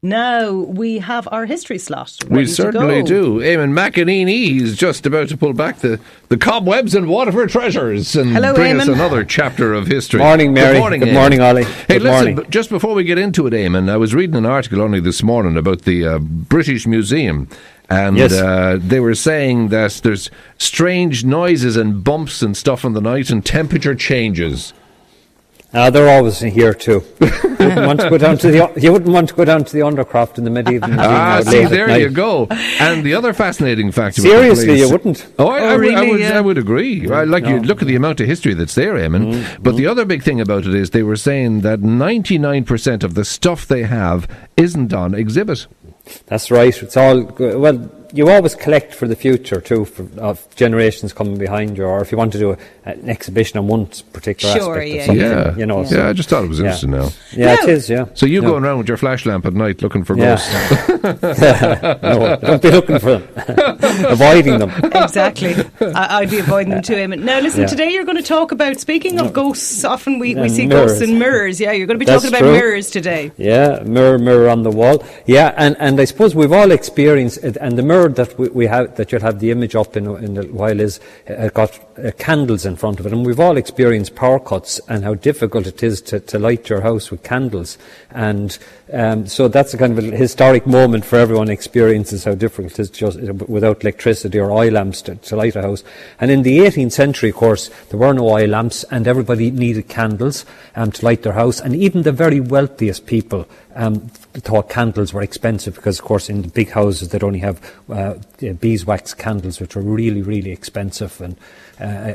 Now we have our history slot. We certainly do. Eamonn McEneaney is just about to pull back the cobwebs and Waterford treasures and bring us another chapter of history. Morning, Mary. Good morning, Ollie. Hey, listen, just before we get into it, Eamonn, I was reading an article only this morning about the British Museum. And they were saying that there's strange noises and bumps and stuff in the night and temperature changes. They're always here too. You wouldn't want to go down to the Undercroft in the medieval museum. See, there you go. And the other fascinating fact about seriously, the place, you wouldn't. I would agree. You look at the amount of history that's there, Eamonn. But the other big thing about it is they were saying that 99% of the stuff they have isn't on exhibit. That's right. It's all well. You always collect for the future too, of generations coming behind you, or if you want to do an exhibition on one particular aspect of something. I just thought it was interesting now. Yeah, it is. Yeah. So you going around with your flash lamp at night looking for ghosts? No, don't be looking for them. Avoiding them. Exactly. I'd be avoiding them too, Eamonn. Now listen, today you're going to talk about, speaking of ghosts, often we see mirrors. Ghosts in mirrors. Yeah, you're going to be talking about mirrors today. Yeah, mirror on the wall. Yeah, and I suppose we've all experienced it, and the mirror that we have, that you'll have the image up in a while, is got candles in front of it, and we've all experienced power cuts and how difficult it is to light your house with candles, and so that's a kind of a historic moment for everyone. Experiences how difficult it is just without electricity or oil lamps to light a house. And in the 18th century, of course, there were no oil lamps, and everybody needed candles to light their house, and even the very wealthiest people thought candles were expensive, because of course in the big houses they'd only have beeswax candles, which were really, really expensive. And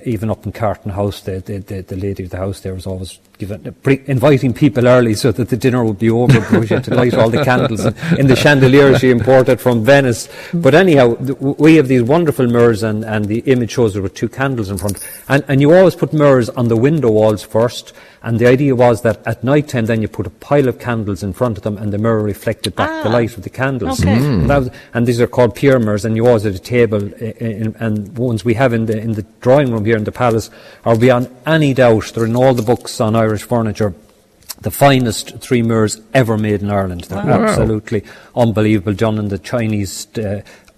even up in Carton House, the lady of the house there was always inviting people early so that the dinner would be over, because she had to light all the candles in the chandeliers she imported from Venice. But anyhow, we have these wonderful mirrors, and the image shows there with two candles in front, and you always put mirrors on the window walls first. And the idea was that at night time then you put a pile of candles in front of them, and the mirror reflected back the light of the candles. Okay. And these are called pier mirrors, and you always had a table, and ones we have in the drawing room here in the palace are beyond any doubt. They're in all the books on Irish furniture. The finest three mirrors ever made in Ireland. They're absolutely unbelievable, done in the Chinese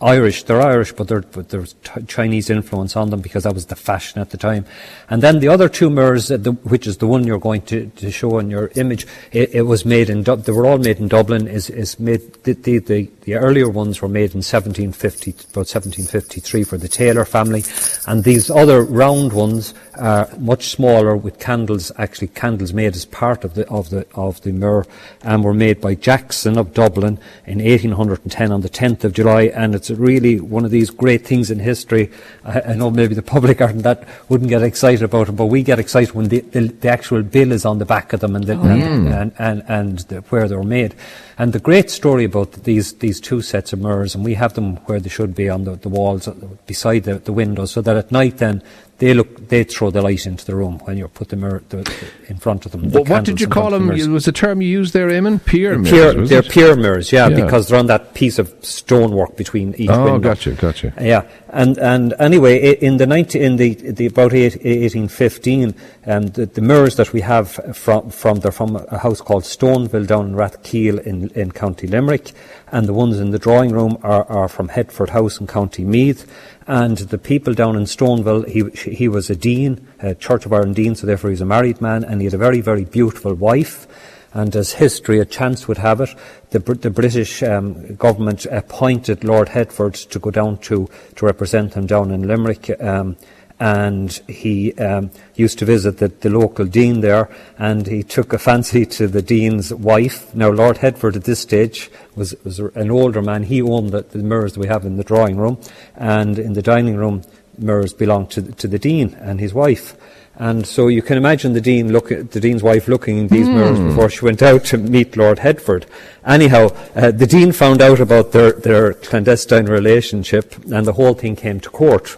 Irish. They're Irish, but there's Chinese influence on them, because that was the fashion at the time. And then the other two mirrors, which is the one you're going to show in your image, it was made in. They were all made in Dublin. Is made the earlier ones were made in 1750, about 1753 for the Taylor family, and these other round ones are much smaller, with candles made as part of the mirror, and were made by Jackson of Dublin in 1810 on the 10th of July, and it's really one of these great things in history. I know maybe the public wouldn't get excited about it, but we get excited when the actual bill is on the back of them, and where they were made. And the great story about these two sets of mirrors, and we have them where they should be on the walls beside the windows, so that at night then they throw the light into the room when you put the mirror in front of them. But what did you call them? Was the term you used there, Eamonn? Pier mirrors? They're pier mirrors, because they're on that piece of stonework between each window. Gotcha. Yeah, and anyway, in the about 1815, the mirrors that we have they're from a house called Stoneville down in Rathkeil in County Limerick, and the ones in the drawing room are from Headford House in County Meath. And the people down in Stoneville, he was a dean, a Church of Ireland dean, so therefore he's a married man, and he had a very, very beautiful wife. And as history, a chance would have it, the British government appointed Lord Headford to go down to represent them down in Limerick. And he used to visit the local dean there, and he took a fancy to the dean's wife. Now, Lord Headford at this stage was an older man. He owned the mirrors that we have in the drawing room, and in the dining room, mirrors belonged to the dean and his wife. And so you can imagine the dean's wife looking in these mirrors before she went out to meet Lord Headford. Anyhow, the dean found out about their clandestine relationship, and the whole thing came to court.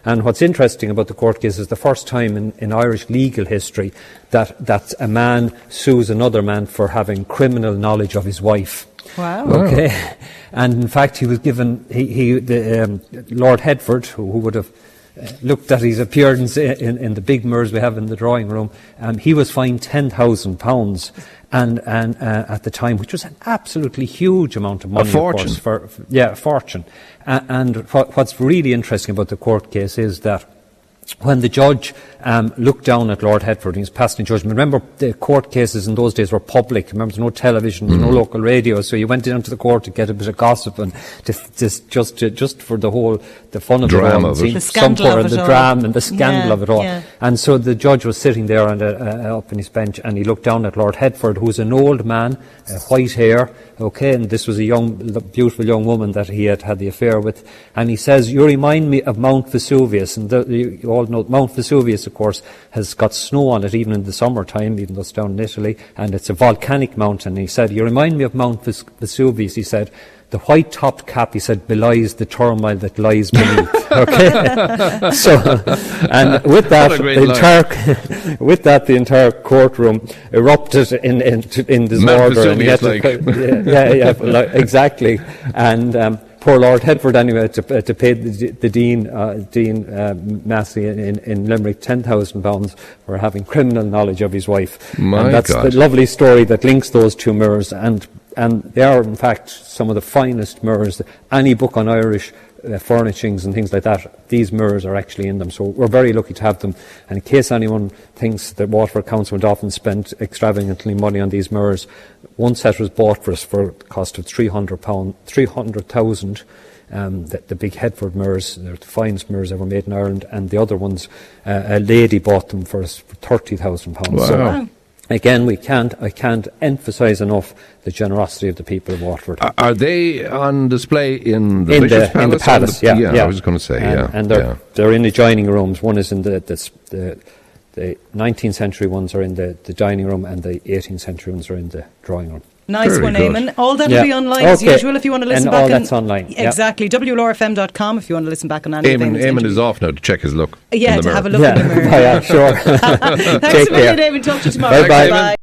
And what's interesting about the court case is the first time in Irish legal history that a man sues another man for having criminal knowledge of his wife. Wow. Okay. And in fact, he was given, Lord Headford, who would have looked at his appearance in the big mirrors we have in the drawing room. He was fined £10,000 and at the time, which was an absolutely huge amount of money. A fortune. Of course, a fortune. And what's really interesting about the court case is that when the judge looked down at Lord Hertford and he was passing judgment, remember the court cases in those days were public. Remember, there's no television, there's no local radio, so you went down to the court to get a bit of gossip and just for the fun of drama it all, of it. The scandal of it and the all. drama and the scandal of it all. Yeah. And so the judge was sitting there up in his bench, and he looked down at Lord Hertford, who was an old man, white hair, okay, and this was a beautiful young woman that he had the affair with, and he says, "You remind me of Mount Vesuvius." And you all know Mount Vesuvius, of course, has got snow on it even in the summertime, even though it's down in Italy, and it's a volcanic mountain. He said, "You remind me of Mount Vesuvius," he said. "The white-topped cap," he said, "belies the turmoil that lies beneath." Okay, so, and with that, the entire courtroom erupted in disorder. And exactly. And poor Lord Hertford, anyway, to pay the Dean Massey in Limerick £10,000 for having criminal knowledge of his wife. My and that's God. the lovely story that links those two mirrors, and they are, in fact, some of the finest mirrors. Any book on Irish furnishings and things like that, these mirrors are actually in them. So we're very lucky to have them. And in case anyone thinks that Waterford Council would often spend extravagantly money on these mirrors, one set was bought for us for a cost of £300,000. The big Hertford mirrors, they're the finest mirrors ever made in Ireland, and the other ones, a lady bought them for us for £30,000. Wow. So, again, I can't emphasise enough the generosity of the people of Waterford. Are they on display in the Bishop's Palace? In the palace, yeah. I was going to say, and they're in adjoining rooms. One is in the 19th century ones are in the dining room, and the 18th century ones are in the drawing room. Nice Very one, good. Eamon. All that'll be online as usual if you want to listen and back. All that's online. Exactly. WLRFM.com if you want to listen back on any of the Eamon is off now to check his look. Yeah, in the to mirror. have a look in the mirror. Yeah, sure. Thanks a million, Eamon. Talk to you tomorrow. Bye-bye. Bye.